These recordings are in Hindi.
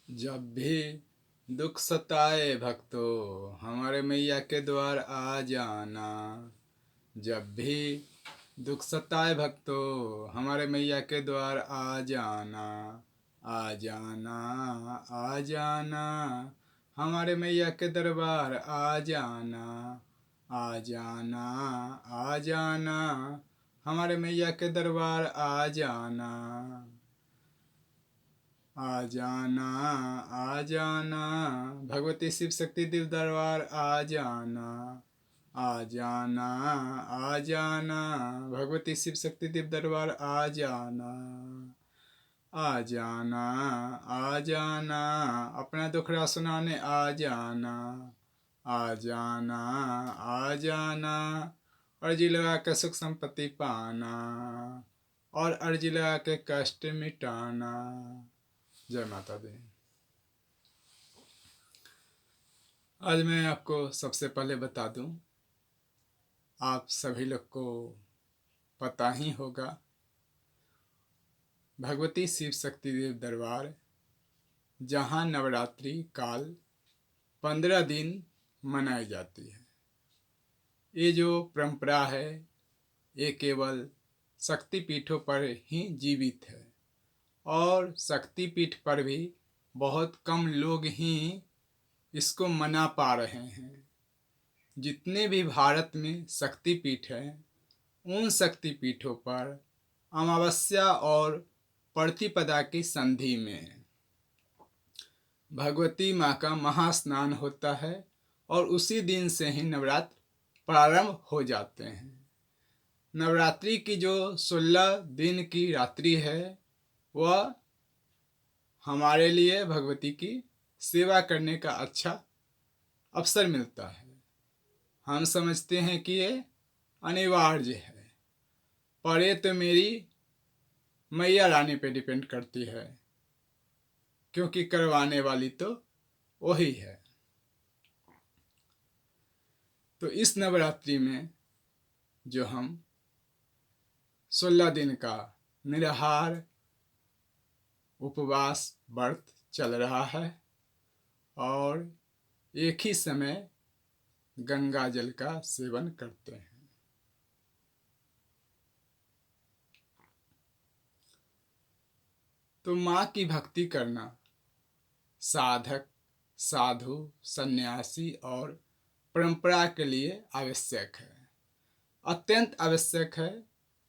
जब भी दुख सताए भक्तों हमारे मैया के द्वार आ जाना। जब भी दुख सताए भक्तों हमारे मैया के द्वार आ जाना। आ जाना, आ जाना, हमारे मैया के दरबार आ जाना। आ जाना, आ जाना, हमारे मैया के दरबार आ जाना। आ जाना, आ जाना, भगवती शिव शक्ति दिव्य दरबार आ जाना। आ जाना, आ जाना, भगवती शिव शक्ति दिव्य दरबार आ जाना। आ जाना, आ जाना, अपना दुखड़ा सुनाने आ जाना। आ जाना, आ जाना, अर्जी लगा के सुख संपत्ति पाना और अर्जी लगा के कष्ट मिटाना। जय माता दी। आज मैं आपको सबसे पहले बता दूं, आप सभी लोग को पता ही होगा, भगवती शिव शक्ति देव दरबार जहां नवरात्रि काल 15 दिन मनाई जाती है। ये जो परंपरा है ये केवल शक्ति पीठों पर ही जीवित है और शक्ति पीठ पर भी बहुत कम लोग ही इसको मना पा रहे हैं। जितने भी भारत में शक्ति पीठ हैं उन शक्ति पीठों पर अमावस्या और प्रतिपदा की संधि में भगवती माँ का महास्नान होता है और उसी दिन से ही नवरात्र प्रारंभ हो जाते हैं। नवरात्रि की जो 16 दिन की रात्रि है वह हमारे लिए भगवती की सेवा करने का अच्छा अवसर मिलता है। हम समझते हैं कि ये अनिवार्य है, पर ये तो मेरी मैया रानी पे डिपेंड करती है, क्योंकि करवाने वाली तो वही है। तो इस नवरात्रि में जो हम 16 दिन का निराहार उपवास व्रत चल रहा है और एक ही समय गंगा जल का सेवन करते हैं। तो माँ की भक्ति करना साधक, साधु, सन्यासी और परंपरा के लिए आवश्यक है, अत्यंत आवश्यक है,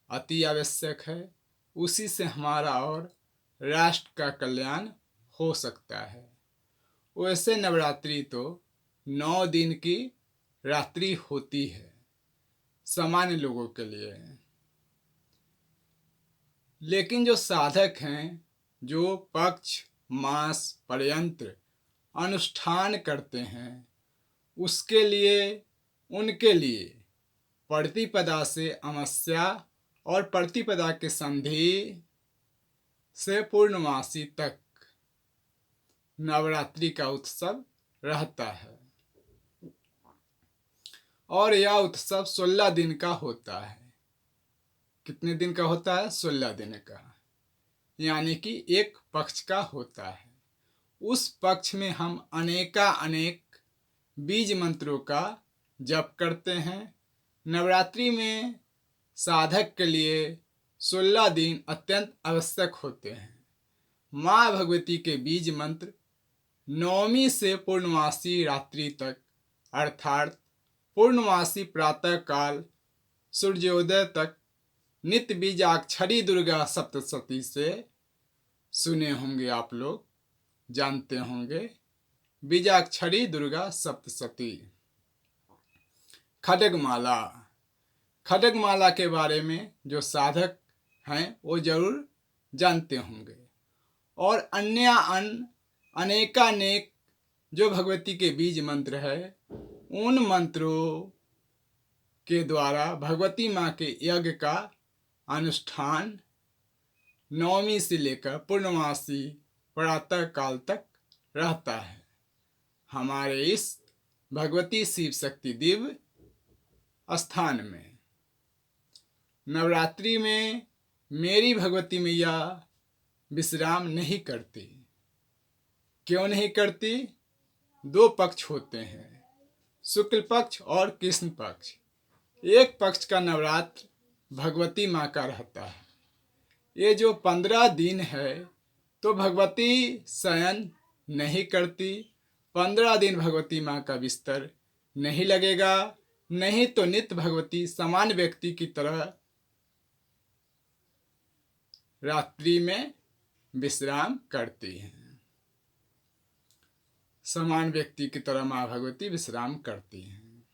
अति आवश्यक है। उसी से हमारा और राष्ट्र का कल्याण हो सकता है। वैसे नवरात्रि तो 9 दिन की रात्रि होती है सामान्य लोगों के लिए, लेकिन जो साधक हैं, जो पक्ष मास पर्यंत्र अनुष्ठान करते हैं, उसके लिए, उनके लिए प्रतिपदा से अमावस्या और प्रतिपदा के संधि से पूर्णमासी तक नवरात्रि का उत्सव रहता है और यह उत्सव 16 दिन का होता है। कितने दिन का होता है? 16 दिन का, यानी कि एक पक्ष का होता है। उस पक्ष में हम अनेक बीज मंत्रों का जप करते हैं। नवरात्रि में साधक के लिए 16 दिन अत्यंत आवश्यक होते हैं। माँ भगवती के बीज मंत्र नवमी से पूर्णमासी रात्रि तक, अर्थात पूर्णमासी प्रातः काल सूर्योदय तक नित्य बीजाक्षरी दुर्गा सप्तशती से सुने होंगे, आप लोग जानते होंगे। बीजाक्षरी दुर्गा सप्तशती। खड्गमाला, खड्गमाला के बारे में जो साधक हैं वो जरूर जानते होंगे। और अनेकानेक जो भगवती के बीज मंत्र है, उन मंत्रों के द्वारा भगवती माँ के यज्ञ का अनुष्ठान नवमी से लेकर पूर्णमासी प्रातः काल तक रहता है। हमारे इस भगवती शिव शक्ति दिव्य स्थान में नवरात्रि में मेरी भगवती मैया विश्राम नहीं करती। क्यों नहीं करती? दो पक्ष होते हैं, शुक्ल पक्ष और कृष्ण पक्ष। एक पक्ष का नवरात्र भगवती माँ का रहता है। ये जो 15 दिन है तो भगवती शयन नहीं करती। 15 दिन भगवती माँ का बिस्तर नहीं लगेगा, नहीं तो नित्य भगवती समान व्यक्ति की तरह रात्रि में विश्राम करती हैं। समान व्यक्ति की तरह माँ भगवती विश्राम करती हैं।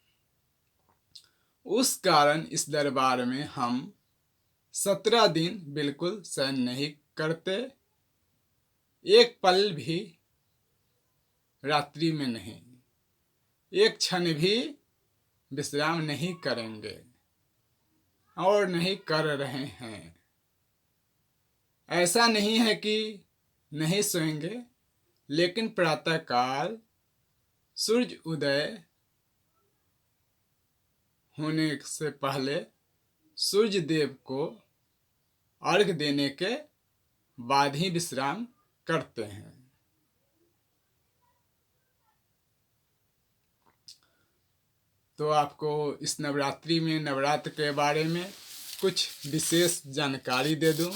उस कारण इस दरबार में हम 17 दिन बिल्कुल शयन नहीं करते, एक पल भी रात्रि में नहीं, एक क्षण भी विश्राम नहीं करेंगे और नहीं कर रहे हैं। ऐसा नहीं है कि नहीं सोएंगे, लेकिन प्रातःकाल सूर्य उदय होने से पहले सूर्य देव को अर्घ देने के बाद ही विश्राम करते हैं। तो आपको इस नवरात्रि में नवरात्र के बारे में कुछ विशेष जानकारी दे दूं।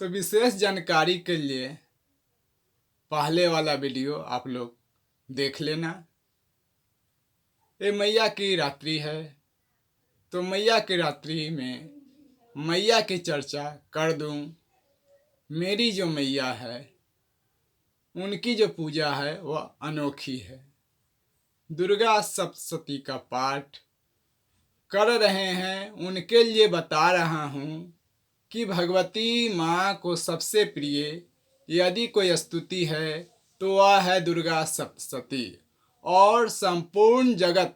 तो विशेष जानकारी के लिए पहले वाला वीडियो आप लोग देख लेना। ये मैया की रात्रि है, तो मैया की रात्रि में मैया की चर्चा कर दूं। मेरी जो मैया है उनकी जो पूजा है वह अनोखी है। दुर्गा सप्तशती का पाठ कर रहे हैं, उनके लिए बता रहा हूँ कि भगवती माँ को सबसे प्रिय यदि कोई स्तुति है तो वह है दुर्गा सप्तशती, और संपूर्ण जगत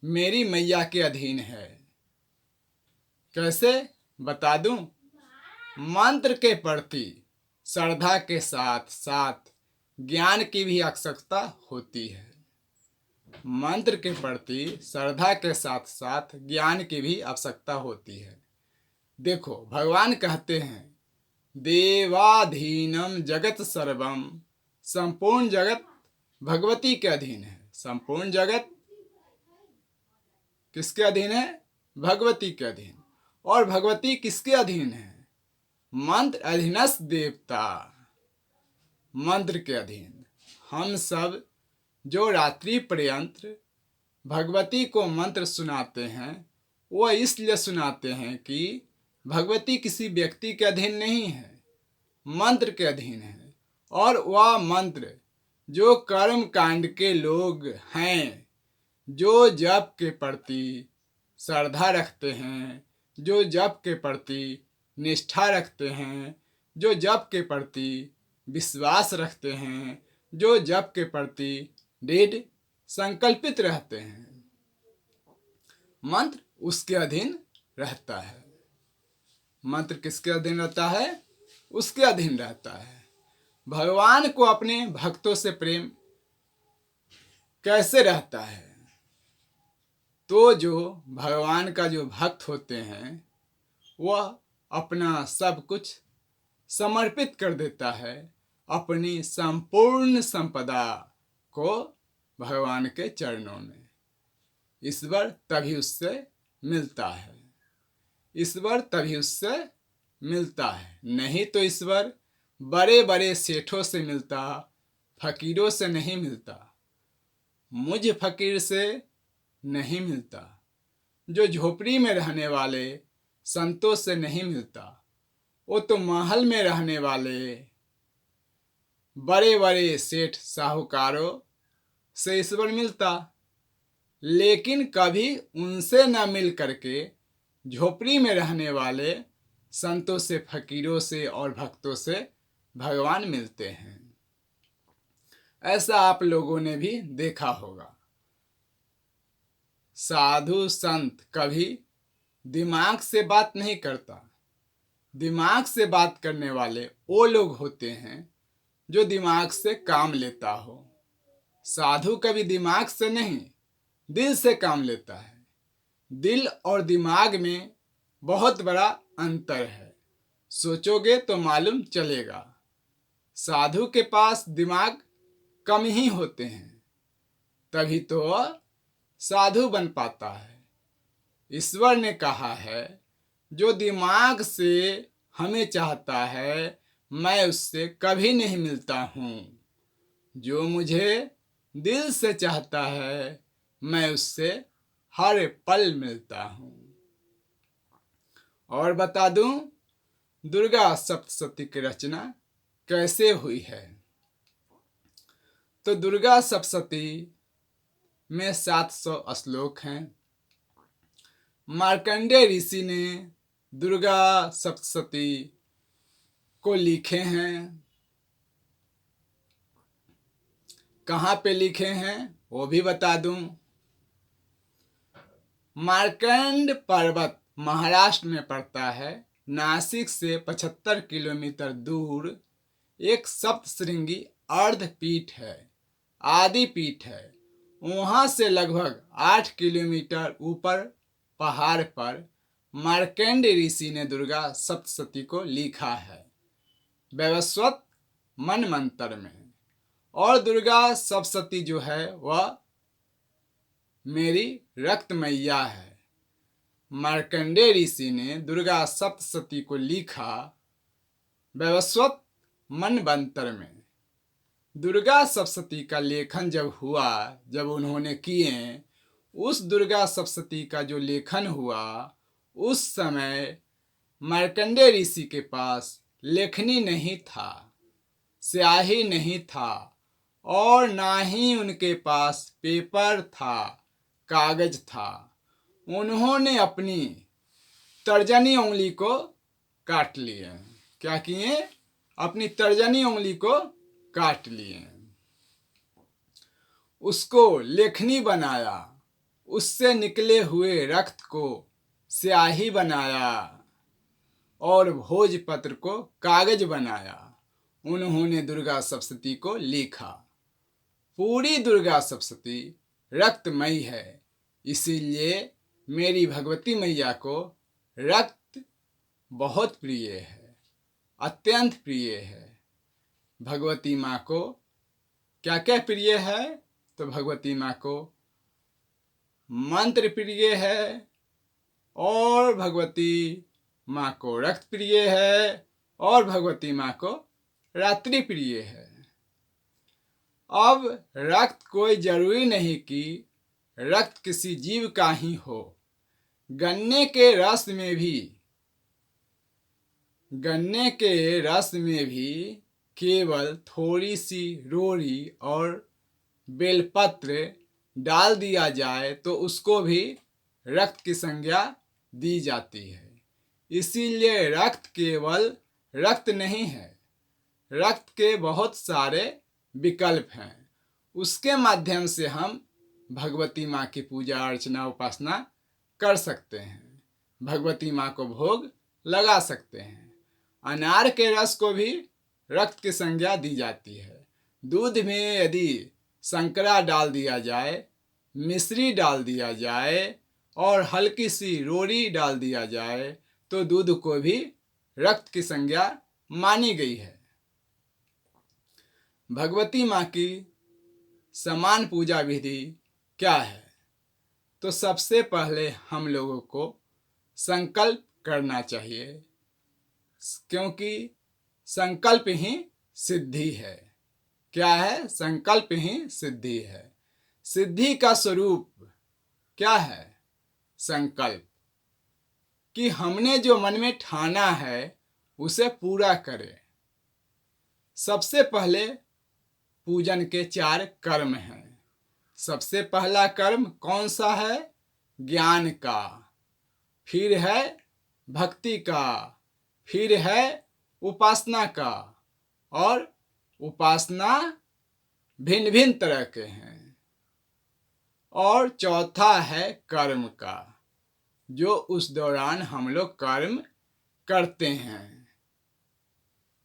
मेरी मैया के अधीन है। कैसे बता दूं? मंत्र के प्रति श्रद्धा के साथ साथ ज्ञान की भी आवश्यकता होती है। मंत्र के प्रति श्रद्धा के साथ साथ ज्ञान की भी आवश्यकता होती है। देखो, भगवान कहते हैं देवाधीनम जगत सर्वम, संपूर्ण जगत भगवती के अधीन है। संपूर्ण जगत किसके अधीन है? भगवती के अधीन। और भगवती किसके अधीन है? मंत्र अधीनस्थ देवता, मंत्र के अधीन। हम सब जो रात्रि पर्यंत भगवती को मंत्र सुनाते हैं वो इसलिए सुनाते हैं कि भगवती किसी व्यक्ति के अधीन नहीं है, मंत्र के अधीन है। और वह मंत्र जो कर्म कांड के लोग हैं, जो जप के प्रति श्रद्धा रखते हैं, जो जप के प्रति निष्ठा रखते हैं, जो जप के प्रति विश्वास रखते हैं, जो जप के प्रति दृढ़ संकल्पित रहते हैं, मंत्र उसके अधीन रहता है। मंत्र किसके अधीन रहता है? उसके अधीन रहता है। भगवान को अपने भक्तों से प्रेम कैसे रहता है? तो जो भगवान का जो भक्त होते हैं वह अपना सब कुछ समर्पित कर देता है, अपनी संपूर्ण संपदा को भगवान के चरणों में। ईश्वर तभी उससे मिलता है, ईश्वर तभी उससे मिलता है। नहीं तो ईश्वर बड़े बड़े सेठों से मिलता, फकीरों से नहीं मिलता, मुझ फकीर से नहीं मिलता, जो झोपड़ी में रहने वाले संतों से नहीं मिलता। वो तो महल में रहने वाले बड़े बड़े सेठ साहूकारों से ईश्वर मिलता, लेकिन कभी उनसे न मिल करके झोपड़ी में रहने वाले संतों से, फकीरों से और भक्तों से भगवान मिलते हैं। ऐसा आप लोगों ने भी देखा होगा। साधु संत कभी दिमाग से बात नहीं करता। दिमाग से बात करने वाले वो लोग होते हैं जो दिमाग से काम लेता हो। साधु कभी दिमाग से नहीं, दिल से काम लेता है। दिल और दिमाग में बहुत बड़ा अंतर है, सोचोगे तो मालूम चलेगा। साधु के पास दिमाग कम ही होते हैं, तभी तो वह साधु बन पाता है। ईश्वर ने कहा है, जो दिमाग से हमें चाहता है मैं उससे कभी नहीं मिलता हूँ, जो मुझे दिल से चाहता है मैं उससे हर पल मिलता हूँ। और बता दूं, दुर्गा सप्तशती की रचना कैसे हुई है। तो दुर्गा सप्तशती में 700 श्लोक हैं। मार्कंडेय ऋषि ने दुर्गा सप्तशती को लिखे हैं। कहाँ पे लिखे हैं वो भी बता दूं। मार्कंड पर्वत महाराष्ट्र में पड़ता है। नासिक से 75 किलोमीटर दूर एक सप्तश्रृंगी अर्धपीठ है, आदि पीठ है। वहाँ से लगभग 8 किलोमीटर ऊपर पहाड़ पर मार्कंडेय ऋषि ने दुर्गा सप्तशती को लिखा है, वैवस्वत मनमंत्र में। और दुर्गा सप्तशती जो है वह मेरी रक्त मैया है। मार्कंडेय ऋषि ने दुर्गा सप्तशती को लिखा वैवस्वत मनमंत्र में। दुर्गा सप्तशती का लेखन जब हुआ, जब उन्होंने किए, उस दुर्गा सप्तशती का जो लेखन हुआ, उस समय मार्कंडेय ऋषि के पास लेखनी नहीं था, स्याही नहीं था, और ना ही उनके पास पेपर था, कागज था। उन्होंने अपनी तर्जनी उंगली को काट लिए। क्या किए? अपनी तर्जनी उंगली को काट लिए, उसको लेखनी बनाया, उससे निकले हुए रक्त को स्याही बनाया और भोजपत्र को कागज बनाया। उन्होंने दुर्गा सप्तशती को लिखा। पूरी दुर्गा सप्तशती रक्तमयी है, इसीलिए मेरी भगवती मैया को रक्त बहुत प्रिय है, अत्यंत प्रिय है। भगवती माँ को क्या क्या प्रिय है? तो भगवती माँ को मंत्र प्रिय है, और भगवती माँ को रक्त प्रिय है, और भगवती माँ को रात्रि प्रिय है। अब रक्त कोई जरूरी नहीं कि रक्त किसी जीव का ही हो। गन्ने के रस में भी केवल थोड़ी सी रोड़ी और बेलपत्र डाल दिया जाए तो उसको भी रक्त की संज्ञा दी जाती है। इसीलिए रक्त केवल रक्त नहीं है, रक्त के बहुत सारे विकल्प हैं। उसके माध्यम से हम भगवती माँ की पूजा अर्चना उपासना कर सकते हैं, भगवती माँ को भोग लगा सकते हैं। अनार के रस को भी रक्त की संज्ञा दी जाती है। दूध में यदि शंकरा डाल दिया जाए, मिश्री डाल दिया जाए और हल्की सी रोड़ी डाल दिया जाए तो दूध को भी रक्त की संज्ञा मानी गई है। भगवती माँ की समान पूजा विधि क्या है? तो सबसे पहले हम लोगों को संकल्प करना चाहिए, क्योंकि संकल्प ही सिद्धि है। क्या है? संकल्प ही सिद्धि है। सिद्धि का स्वरूप क्या है? संकल्प, कि हमने जो मन में ठाना है उसे पूरा करें। सबसे पहले पूजन के 4 कर्म हैं। सबसे पहला कर्म कौन सा है? ज्ञान का, फिर है भक्ति का, फिर है उपासना का, और उपासना भिन्न भिन्न तरह के हैं। और चौथा है कर्म का, जो उस दौरान हम लोग कर्म करते हैं,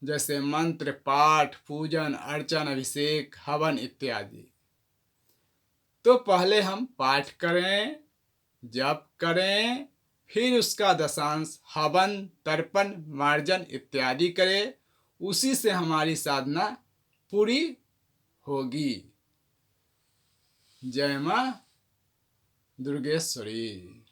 जैसे मंत्र पाठ, पूजन अर्चन, अभिषेक, हवन इत्यादि। तो पहले हम पाठ करें, जप करें, फिर उसका दशांश हवन, तर्पण, मार्जन इत्यादि करें। उसी से हमारी साधना पूरी होगी। जय मां दुर्गेश्वरी।